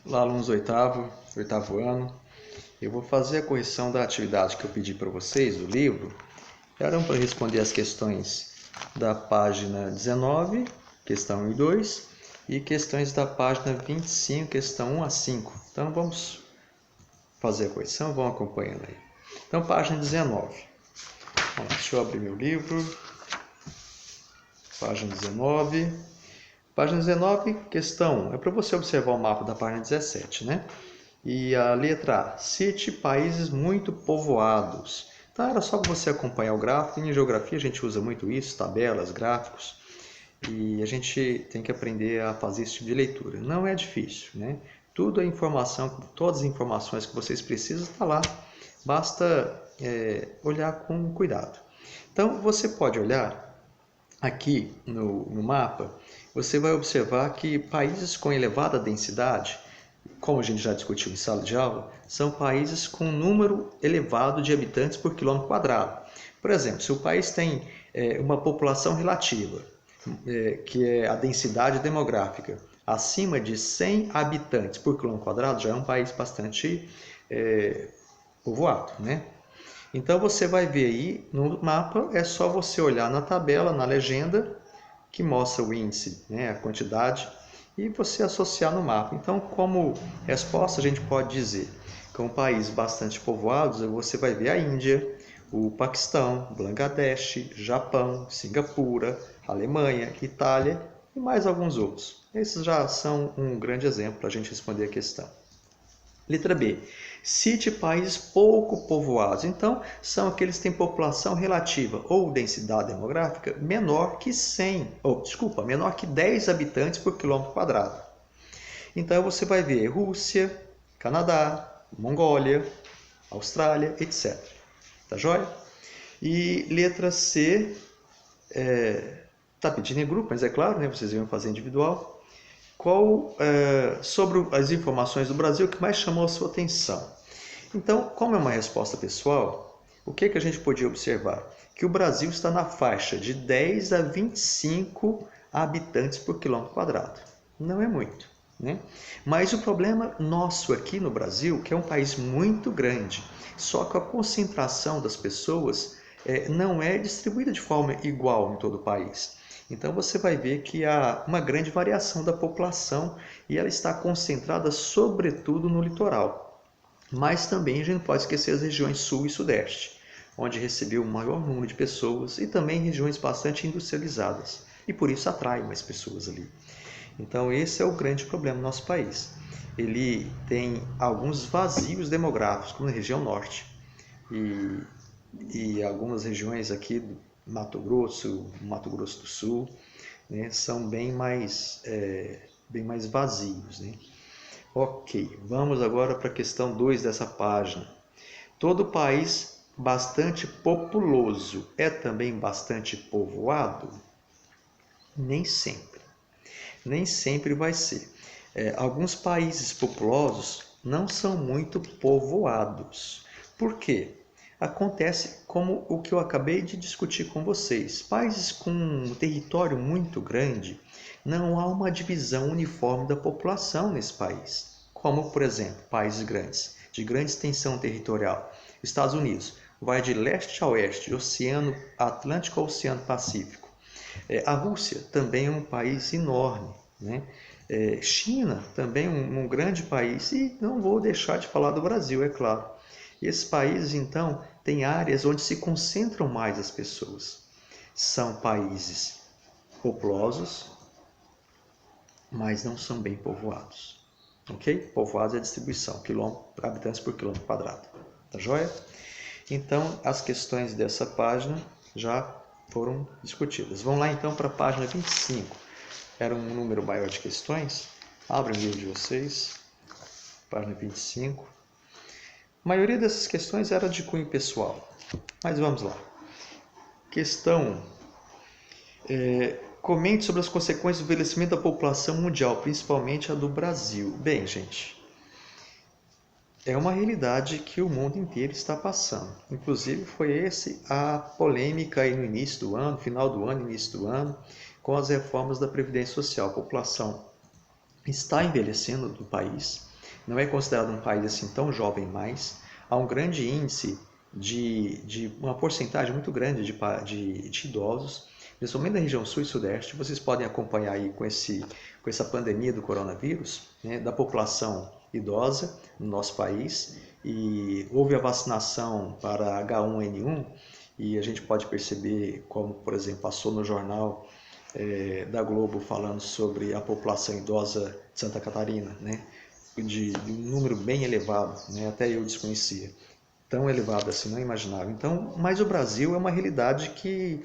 Olá, alunos do oitavo ano. Eu vou fazer a correção da atividade que eu pedi para vocês, do livro. Eram para responder as questões da página 19, questão 1 e 2, e questões da página 25, questão 1 a 5. Então, vamos fazer a correção, vão acompanhando aí. Então, página 19. Vamos lá, deixa eu abrir meu livro. Página 19. Página 19, questão 1. É para você observar o mapa da página 17, né? E a letra A, cite países muito povoados. Então, era só você acompanhar o gráfico. Em geografia a gente usa muito isso, tabelas, gráficos. E a gente tem que aprender a fazer esse tipo de leitura. Não é difícil, né? Tudo é informação, todas as informações que vocês precisam está lá. Basta olhar com cuidado. Então, você pode olhar aqui no mapa, você vai observar que países com elevada densidade, como a gente já discutiu em sala de aula, são países com um número elevado de habitantes por quilômetro quadrado. Por exemplo, se o país tem uma população relativa, que é a densidade demográfica, acima de 100 habitantes por quilômetro quadrado, já é um país bastante povoado, né? Então você vai ver aí no mapa, é só você olhar na tabela, na legenda, que mostra o índice, né, a quantidade, e você associar no mapa. Então, como resposta, a gente pode dizer que um país bastante povoado, você vai ver a Índia, o Paquistão, Bangladesh, Japão, Singapura, Alemanha, Itália e mais alguns outros. Esses já são um grande exemplo para a gente responder a questão. Letra B. Cite países pouco povoados. Então, são aqueles que têm população relativa ou densidade demográfica menor que 10 habitantes por quilômetro quadrado. Então, você vai ver Rússia, Canadá, Mongólia, Austrália, etc. Tá joia? E letra C, tá pedindo em grupo, mas é claro, né? Vocês iam fazer individual. Qual sobre as informações do Brasil que mais chamou a sua atenção? Então, como é uma resposta pessoal, o que a gente podia observar? Que o Brasil está na faixa de 10 a 25 habitantes por quilômetro quadrado. Não é muito, né? Mas o problema nosso aqui no Brasil, que é um país muito grande, só que a concentração das pessoas não é distribuída de forma igual em todo o país. Então você vai ver que há uma grande variação da população e ela está concentrada sobretudo no litoral. Mas também a gente não pode esquecer as regiões sul e sudeste, onde recebeu um maior número de pessoas e também regiões bastante industrializadas. E por isso atrai mais pessoas ali. Então esse é o grande problema do nosso país. Ele tem alguns vazios demográficos, como na região norte. E algumas regiões aqui do Mato Grosso do Sul, né, são bem mais vazios, né? Ok, vamos agora para a questão 2 dessa página. Todo país bastante populoso é também bastante povoado? Nem sempre. Nem sempre vai ser. Alguns países populosos não são muito povoados. Por quê? Acontece como o que eu acabei de discutir com vocês. Países com um território muito grande, não há uma divisão uniforme da população nesse país. Como, por exemplo, países grandes, de grande extensão territorial. Estados Unidos vai de leste a oeste, Oceano Atlântico ao Oceano Pacífico. A Rússia também é um país enorme, né? China também um grande país. E não vou deixar de falar do Brasil, é claro. E esses países, então, têm áreas onde se concentram mais as pessoas. São países populosos, mas não são bem povoados. Ok? Povoados é a distribuição, habitantes por quilômetro quadrado. Tá joia? Então, as questões dessa página já foram discutidas. Vamos lá, então, para a página 25. Era um número maior de questões. Abre o livro de vocês. Página 25. A maioria dessas questões era de cunho pessoal, mas vamos lá. Questão 1. Comente sobre as consequências do envelhecimento da população mundial, principalmente a do Brasil. Bem, gente, é uma realidade que o mundo inteiro está passando. Inclusive, foi a polêmica aí no início do ano, final do ano, início do ano, com as reformas da Previdência Social. A população está envelhecendo no país. não é considerado um país assim tão jovem mais. Há um grande índice de uma porcentagem muito grande de idosos, principalmente na região sul e sudeste. Vocês podem acompanhar aí com essa pandemia do coronavírus, né, da população idosa no nosso país, e houve a vacinação para H1N1, e a gente pode perceber como, por exemplo, passou no jornal da Globo falando sobre a população idosa de Santa Catarina, né, de um número bem elevado, né, até eu desconhecia, tão elevado assim, não imaginava. Então, mas o Brasil é uma realidade que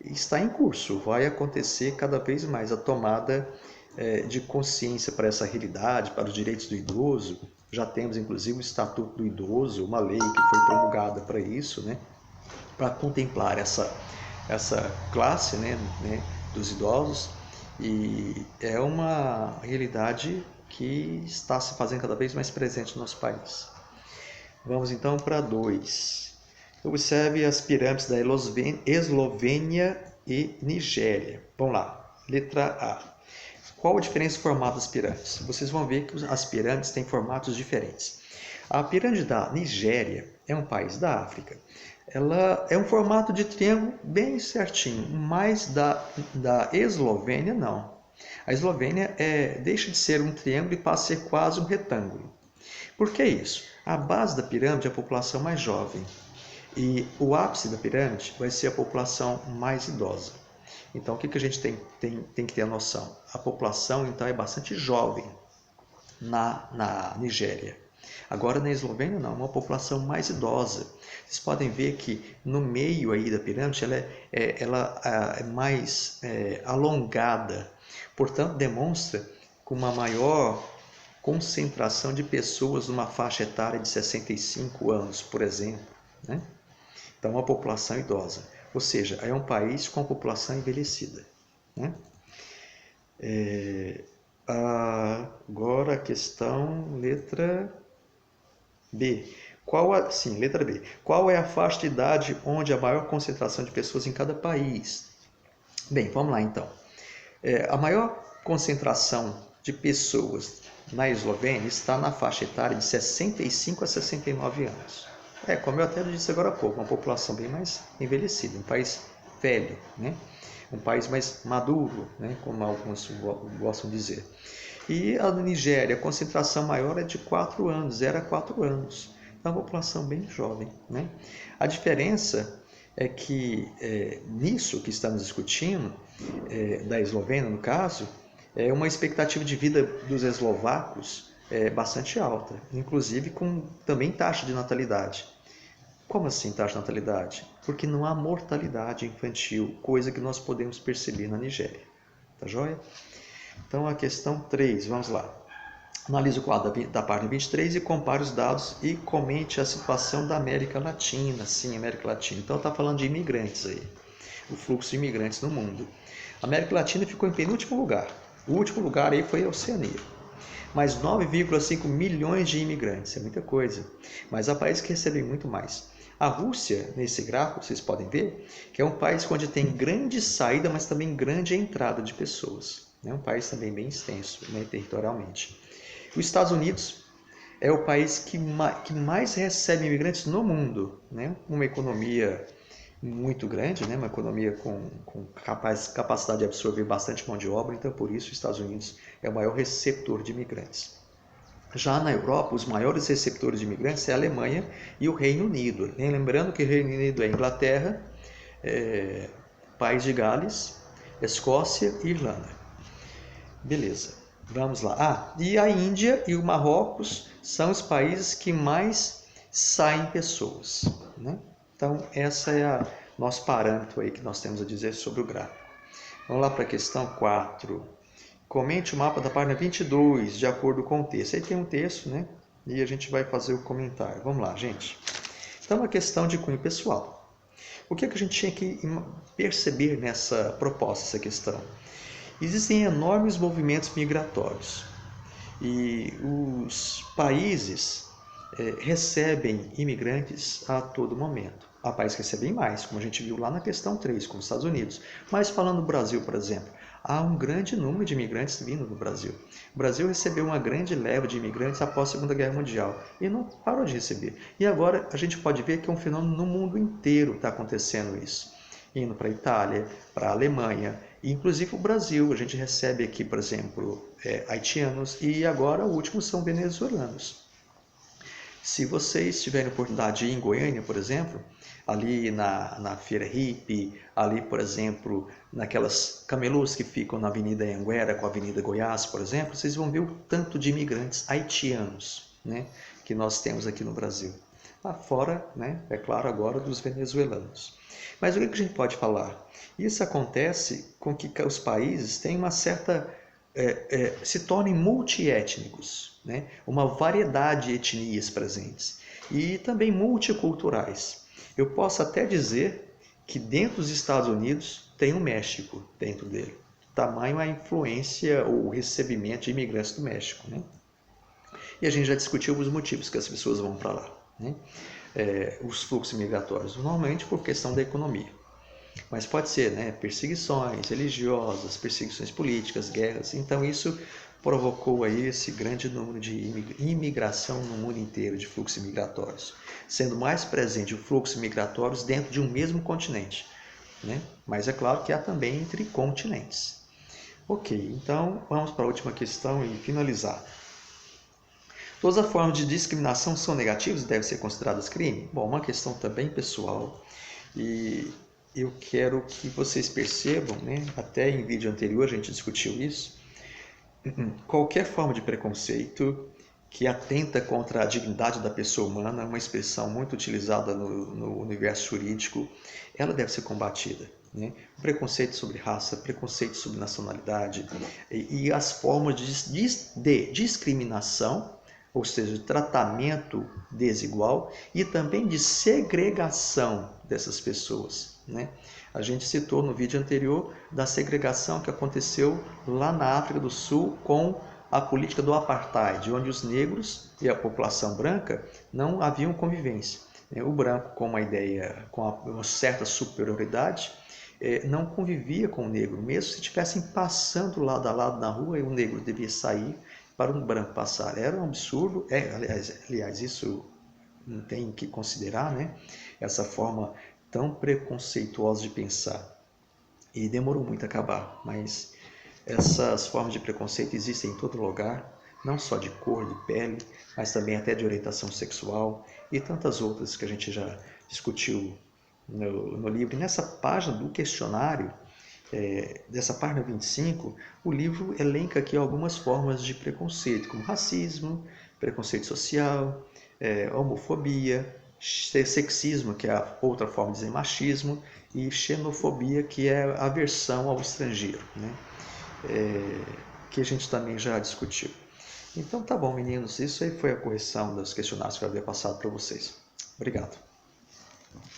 está em curso, vai acontecer cada vez mais a tomada de consciência para essa realidade, para os direitos do idoso. Já temos inclusive o Estatuto do Idoso, uma lei que foi promulgada para isso, né, para contemplar essa classe, né, dos idosos, e é uma realidade que está se fazendo cada vez mais presente no nosso país. Vamos então para 2. Observe as pirâmides da Eslovênia e Nigéria. Vamos lá. Letra A. Qual a diferença do formato das pirâmides? Vocês vão ver que as pirâmides têm formatos diferentes. A pirâmide da Nigéria é um país da África. Ela é um formato de triângulo bem certinho, mas da Eslovênia não. A Eslovênia deixa de ser um triângulo e passa a ser quase um retângulo. Por que isso? A base da pirâmide é a população mais jovem e o ápice da pirâmide vai ser a população mais idosa. Então, o que a gente tem que ter a noção? A população, então, é bastante jovem na Nigéria. Agora, na Eslovênia, não, uma população mais idosa. Vocês podem ver que no meio aí da pirâmide ela é mais alongada, portanto, demonstra com uma maior concentração de pessoas numa faixa etária de 65 anos, por exemplo, né? Então, uma população idosa. Ou seja, é um país com população envelhecida, né? Agora a questão letra B. Letra B. Qual é a faixa de idade onde a maior concentração de pessoas em cada país? Bem, vamos lá então. A maior concentração de pessoas na Eslovênia está na faixa etária de 65 a 69 anos. Como eu até disse agora há pouco, uma população bem mais envelhecida, um país velho, né? Um país mais maduro, né? Como alguns gostam de dizer. E a Nigéria, a concentração maior é de 4 anos, 0 a 4 anos. Então, uma população bem jovem, né? A diferença é que nisso que estamos discutindo, da Eslovênia no caso, é uma expectativa de vida dos eslovacos bastante alta, inclusive com também taxa de natalidade. Como assim taxa de natalidade? Porque não há mortalidade infantil, coisa que nós podemos perceber na Nigéria. Tá joia? Então, a questão 3, vamos lá. Analise o quadro da página 23 e compare os dados e comente a situação da América Latina. Sim, América Latina. Então, está falando de imigrantes aí, o fluxo de imigrantes no mundo. A América Latina ficou em penúltimo lugar. O último lugar aí foi a Oceania. Mais 9,5 milhões de imigrantes, é muita coisa. Mas há países que recebem muito mais. A Rússia, nesse gráfico, vocês podem ver, que é um país onde tem grande saída, mas também grande entrada de pessoas. É um país também bem extenso, né, territorialmente. Os Estados Unidos é o país que mais recebe imigrantes no mundo, né? Uma economia muito grande, né? Uma economia com capacidade de absorver bastante mão de obra, então por isso os Estados Unidos é o maior receptor de imigrantes. Já na Europa, os maiores receptores de imigrantes é a Alemanha e o Reino Unido. Lembrando que o Reino Unido é Inglaterra, País de Gales, Escócia e Irlanda. Beleza, vamos lá. E a Índia e o Marrocos são os países que mais saem pessoas, né? Então, essa é nosso parâmetro aí que nós temos a dizer sobre o gráfico. Vamos lá para a questão 4. Comente o mapa da página 22, de acordo com o texto. Aí tem um texto, né? E a gente vai fazer o comentário. Vamos lá, gente. Então, uma questão de cunho pessoal. O que a gente tinha que perceber nessa proposta, essa questão? Existem enormes movimentos migratórios e os países recebem imigrantes a todo momento. Há países que recebem mais, como a gente viu lá na questão 3, como os Estados Unidos. Mas falando do Brasil, por exemplo, há um grande número de imigrantes vindo do Brasil. O Brasil recebeu uma grande leva de imigrantes após a Segunda Guerra Mundial e não parou de receber. E agora a gente pode ver que é um fenômeno no mundo inteiro está acontecendo isso. Indo para a Itália, para a Alemanha, e inclusive o Brasil. A gente recebe aqui, por exemplo, haitianos e agora o último são venezuelanos. Se vocês tiverem oportunidade de ir em Goiânia, por exemplo, ali na Feira Hippie, ali, por exemplo, naquelas camelôs que ficam na Avenida Anhanguera com a Avenida Goiás, por exemplo, vocês vão ver o tanto de imigrantes haitianos, né, que nós temos aqui no Brasil. Lá fora, né, é claro, agora dos venezuelanos. Mas o que a gente pode falar? Isso acontece com que os países têm uma certa... se tornem multiétnicos, né? Uma variedade de etnias presentes e também multiculturais. Eu posso até dizer que dentro dos Estados Unidos tem o México dentro dele. Tamanho a influência ou o recebimento de imigrantes do México, né? E a gente já discutiu os motivos que as pessoas vão para lá, né? Os fluxos migratórios, normalmente por questão da economia. Mas pode ser, né, perseguições religiosas, perseguições políticas, guerras. Então isso provocou aí esse grande número de imigração no mundo inteiro, de fluxos migratórios, sendo mais presente o fluxo migratórios dentro de um mesmo continente, né? Mas é claro que há também entre continentes. Ok, então vamos para a última questão e finalizar. Todas as formas de discriminação são negativas e devem ser consideradas crime? Bom, uma questão também pessoal e eu quero que vocês percebam, né? Até em vídeo anterior a gente discutiu isso, qualquer forma de preconceito que atenta contra a dignidade da pessoa humana, uma expressão muito utilizada no universo jurídico, ela deve ser combatida, né? Preconceito sobre raça, preconceito sobre nacionalidade e as formas de discriminação, ou seja, de tratamento desigual e também de segregação dessas pessoas, né? A gente citou no vídeo anterior da segregação que aconteceu lá na África do Sul com a política do apartheid, onde os negros e a população branca não haviam convivência. O branco, com uma ideia, com uma certa superioridade, não convivia com o negro, mesmo se estivessem passando lado a lado na rua e o negro devia sair para um branco passar. Era um absurdo, aliás, isso não tem que considerar, né? Essa forma tão preconceituosa de pensar. E demorou muito a acabar, mas essas formas de preconceito existem em todo lugar, não só de cor, de pele, mas também até de orientação sexual e tantas outras que a gente já discutiu no livro. E nessa página do questionário, dessa página 25, o livro elenca aqui algumas formas de preconceito, como racismo, preconceito social, homofobia, sexismo, que é a outra forma de dizer machismo, e xenofobia, que é a aversão ao estrangeiro, né? Que a gente também já discutiu. Então tá bom, meninos, isso aí foi a correção dos questionários que eu havia passado para vocês. Obrigado.